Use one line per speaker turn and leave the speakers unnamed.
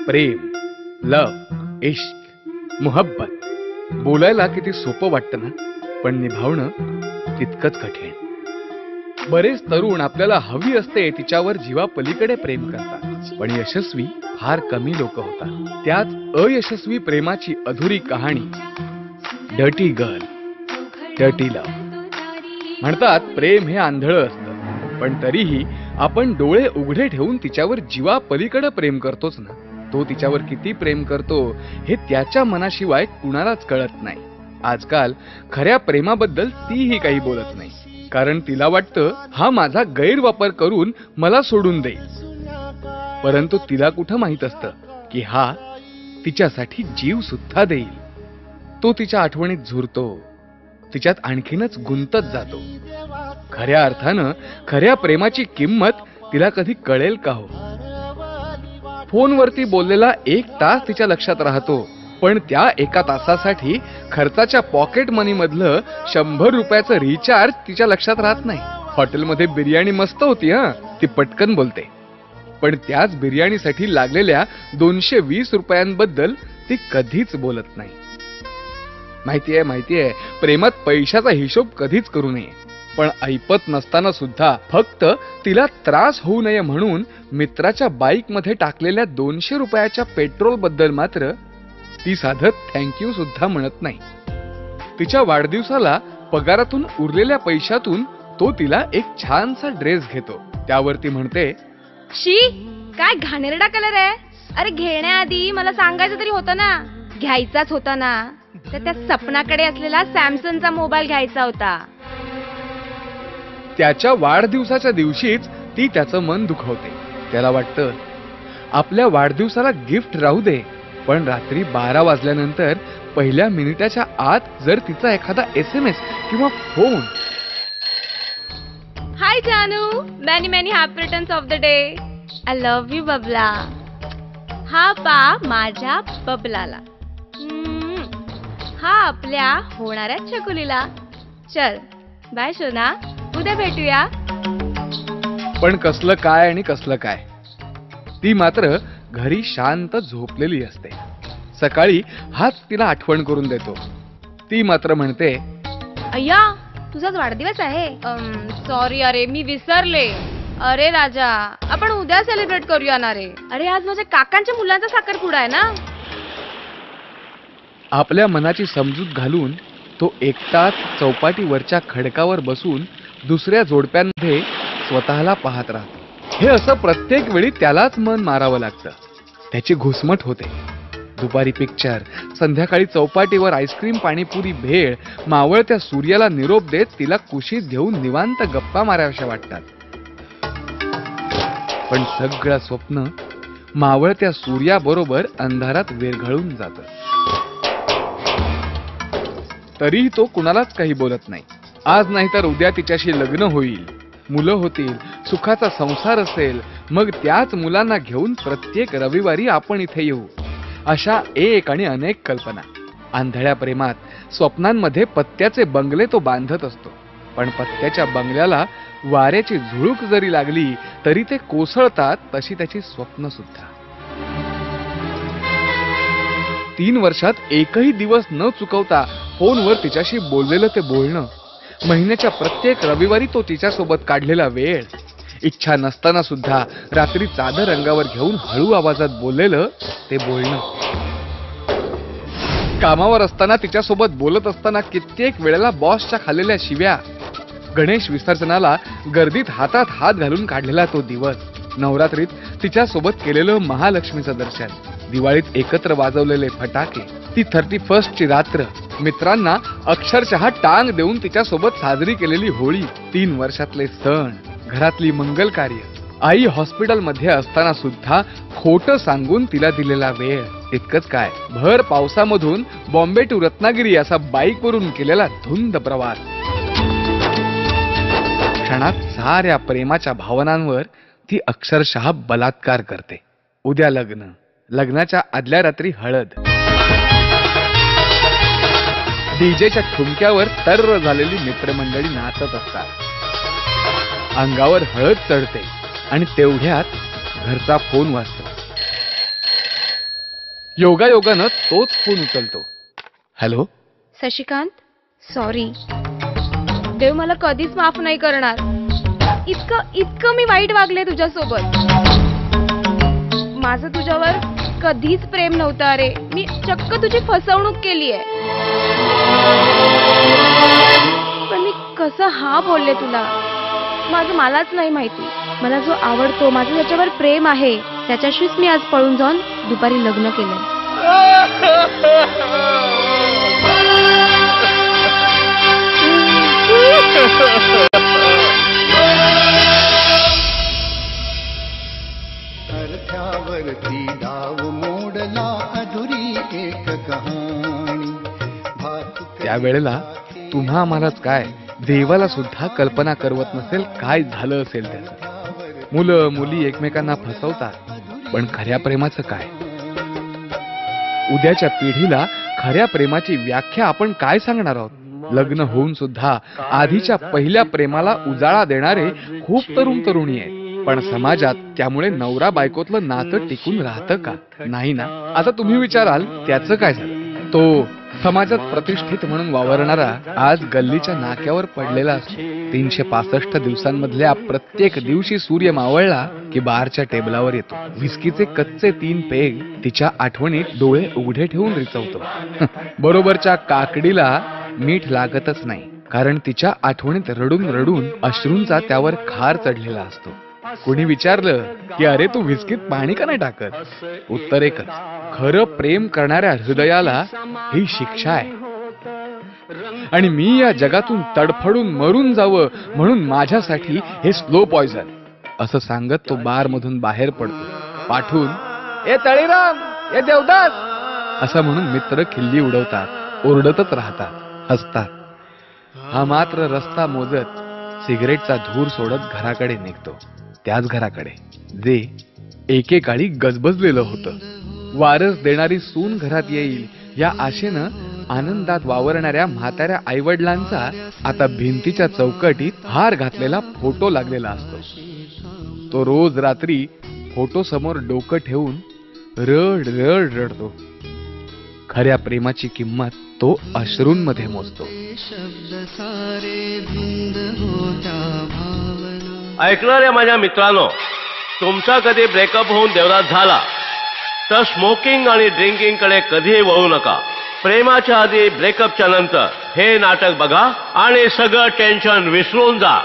प्रेम, लव, इश्क, मोहब्बत बोलायला किती सोपं वाटतं ना, पण निभावणं तितकंच कठीण. बरेच तरुण आपल्याला हवी असते तिच्यावर जीवा पलीकडे प्रेम करतात, पण यशस्वी फार कमी लोक होतात. त्यात अयशस्वी प्रेमाची अधुरी कहाणी, डर्टी गर्ल, डर्टी लव. म्हणतात प्रेम हे आंधळं असतं, पण तरीही आपण डोळे उघडे ठेवून तिच्यावर जीवा पलीकडे प्रेम करतोच ना. तो तिच्यावर किती प्रेम करतो हे त्याच्या मनाशिवाय कुणालाच कळत नाही. आजकाल खऱ्या प्रेमाबद्दल तीही काही बोलत नाही, कारण तिला वाटतं हा माझा गैरवापर करून मला सोडून देईल. परंतु तिला कुठं माहित असतं की हा तिच्यासाठी जीव सुद्धा देईल. तो तिच्या आठवणीत झुरतो, तिच्यात आणखीनच गुंतत जातो. खऱ्या अर्थानं खऱ्या प्रेमाची किंमत तिला कधी कळेल का हो? फोनवरती बोललेला 1 तास तिच्या लक्षात राहतो, पण त्या 1 तासासाठी खर्चाच्या पॉकेट मनी मधलं 100 रुपयाचं रिचार्ज तिच्या लक्षात राहत नाही. हॉटेलमध्ये बिर्याणी मस्त होती ती पटकन बोलते, पण त्याच बिर्याणीसाठी लागलेल्या 220 रुपयांबद्दल ती कधीच बोलत नाही. माहितीये प्रेमात पैशाचा हिशोब कधीच करू नये, पण ऐपत नसताना सुद्धा फक्त तिला त्रास होऊ नये म्हणून मित्राच्या बाईक मध्ये टाकलेल्या 200 रुपयाच्या पेट्रोल बद्दल मात्र ती साधं थँक्यू सुद्धा म्हणत नाही. तिच्या वाढदिवसाला पगारातून उरलेल्या पैशातून तो तिला एक छानसा ड्रेस घेतो. त्यावरती म्हणते,
शी काय घाणेरडा कलर आहे. अरे घेण्याआधी मला सांगायचं तरी होतं ना. घ्यायचाच होता ना तर त्या सपनाकडे असलेला सॅमसंगचा मोबाईल घ्यायचा होता.
त्याच्या वाढदिवसाच्या दिवशीच ती त्याचं मन दुखवते. त्याला वाटतं आपल्या वाढदिवसाला गिफ्ट राहू दे, पण रात्री 12 वाजल्यानंतर पहिल्या मिनिटाच्या आत जर तिचा एखादा SMS किंवा फोन,
हाय जानू, many many happy returns of the day, I love you बबला, हा पा माझ्या बबलाला, हा आपल्या होणाऱ्या चकुलीला, चल बाय सोना, उद्या भेटूया.
पण कसलं काय आणि कसलं काय, ती मात्र घरी शांत झोपलेली असते. सकाळी हाच तिला आठवण करून देतो. ती मात्र म्हणते,
अय्या तुझाच वाढदिवस आहे. सॉरी अरे मी विसरले. अरे राजा आपण उद्या सेलिब्रेट करूया ना रे. अरे आज माझ्या काकांच्या मुलांचा साखरपुडा आहे ना.
आपल्या मनाची समजूत घालून तो एकटाच चौपाटीवरच्या खडकावर बसून दुसऱ्या जोडप्यांमध्ये स्वतःला पाहत राहतो. हे असं प्रत्येक वेळी त्यालाच मन मारावं लागतं. त्याची घुसमट होते. दुपारी पिक्चर, संध्याकाळी चौपाटीवर आईस्क्रीम, पाणीपुरी, भेळ, मावळत्या सूर्याला निरोप देत तिला कुशीत घेऊन निवांत गप्पा माराव्याशा वाटतात. पण सगळं स्वप्न मावळत्या सूर्याबरोबर अंधारात विरघळून जातं. तरीही तो कुणालाच काही बोलत नाही. आज नाही तर उद्या तिच्याशी लग्न होईल, मुलं होतील, सुखाचा संसार असेल, मग त्याच मुलांना घेऊन प्रत्येक रविवारी आपण इथे येऊ. अशा एक आणि अनेक कल्पना. आंधळ्या प्रेमात स्वप्नांमध्ये पत्त्याचे बंगले तो बांधत असतो, पण पत्त्याच्या बंगल्याला वाऱ्याची झुळूक जरी लागली तरी ते कोसळतात, तशी त्याची स्वप्न सुद्धा. 3 वर्षात एकही दिवस न चुकवता फोनवर तिच्याशी बोललेलं ते बोलणं, महिन्याच्या प्रत्येक रविवारी तो तिच्यासोबत काढलेला वेळ, इच्छा नसताना सुद्धा रात्री चादर अंगावर घेऊन हळू आवाजात बोललेलं ते बोलणं, कामावर असताना तिच्यासोबत बोलत असताना कित्येक वेळेला बॉसच्या खाल्लेल्या शिव्या, गणेश विसर्जनाला गर्दीत हातात हात घालून काढलेला तो दिवस, नवरात्रीत तिच्यासोबत केलेलं महालक्ष्मीचं दर्शन, दिवाळीत एकत्र वाजवलेले फटाके, ती 31st ची रात्र, मित्रांना अक्षरशः टांग देऊन तिच्यासोबत साजरी केलेली होळी, 3 वर्षातले सण, घरातली मंगल कार्य, आई हॉस्पिटलमध्ये असताना सुद्धा खोटं सांगून तिला दिलेला वेळ. इतकंच काय, भर पावसामधून बॉम्बे टू रत्नागिरी असा बाईकवरून केलेला धुंद प्रवास. क्षणात साऱ्या प्रेमाच्या भावनांवर ती अक्षरशः बलात्कार करते. उद्या लग्न, लग्नाच्या आदल्या रात्री हळद, डीजेच्या ठुमक्यावर तर्र झालेली मित्रमंडळी नाचत असतात. अंगावर हळद चढते आणि तेवढ्यात घरचा फोन वाजतो. योगायोगानं तोच फोन उचलतो. हॅलो.
शशिकांत, सॉरी. देव मला कधीच माफ नाही करणार. इतकं मी वाईट वागले तुझ्यासोबत. माझं तुझ्यावर कधीच प्रेम नव्हतं. अरे मी चक्क तुझी फसवणूक केली आहे. पण मी कसं हा बोलले तुला माझं मलाच नाही माहिती. मला जो आवडतो, माझं त्याच्यावर प्रेम आहे, त्याच्याशीच मी आज पळून जाऊन दुपारी लग्न केलं.
अर्थावरती डाव मोडला अधुरी एक कहाणी.
त्यावेळेला तुम्हा आम्हालाच काय, देवाला सुद्धा कल्पना करवत नसेल काय झालं असेल त्याचं. मुलं मुली एकमेकांना फसवतात, पण खऱ्या प्रेमाचं काय? उद्याच्या पिढीला खऱ्या प्रेमाची व्याख्या आपण काय सांगणार आहोत? लग्न होऊन सुद्धा आधीच्या पहिल्या प्रेमाला उजाळा देणारे खूप तरुण तरुणी आहेत, पण समाजात त्यामुळे नवरा बायकोतलं नातं टिकून राहतं का? नाही ना. आता तुम्ही विचाराल त्याचं काय झालं? तो समाजात प्रतिष्ठित म्हणून वावरणारा आज गल्लीच्या नाक्यावर पडलेला असतो. 365 दिवसांमधल्या प्रत्येक दिवशी सूर्य मावळला की बारच्या टेबलावर येतो. विस्कीचे कच्चे 3 पेग तिच्या आठवणीत डोळे उघडे ठेवून रिचवतो. बरोबरच्या काकडीला मीठ लागतच नाही, कारण तिच्या आठवणीत रडून रडून अश्रूंचा त्यावर खार चढलेला असतो. कोणी विचारलं की अरे तू विस्कीत पाणी का नाही टाकत? उत्तर एकच, खरं प्रेम करणाऱ्या हृदयाला ही शिक्षा आहे. आणि मी या जगातून तडफडून मरून जावं म्हणून माझ्यासाठी हे स्लो पॉइझन, असं सांगत तो बार मधून बाहेर पडतो. पाठून ए तळीराम, ए देवदास असं म्हणून मित्र खिल्ली उडवतात, ओरडतच राहतात, हसतात. हा मात्र रस्ता मोजत सिगरेटचा धूर सोडत घराकडे निघतो. त्याच घराकडे जे एकेकाळी गजबजलेलं होतं. वारस देणारी सून घरात येईल या आशेनं आनंदात वावरणाऱ्या म्हाताऱ्या आईवडिलांचा आता भिंतीच्या चौकटीत हार घातलेला फोटो लागलेला असतो. तो रोज रात्री फोटो समोर डोकं ठेवून रड रड रडतो. खऱ्या प्रेमाची किंमत तो अश्रूंमध्ये मोजतो.
ऐकणाऱ्या माझ्या मित्रांनो, तुमचा कधी ब्रेकअप होऊन देवरात झाला तर स्मोकिंग आणि ड्रिंकिंग कडे कधीही वळू नका. प्रेमाच्या आधी ब्रेकअपच्या नंतर हे नाटक बघा आणि सगळं टेन्शन विसरून जा.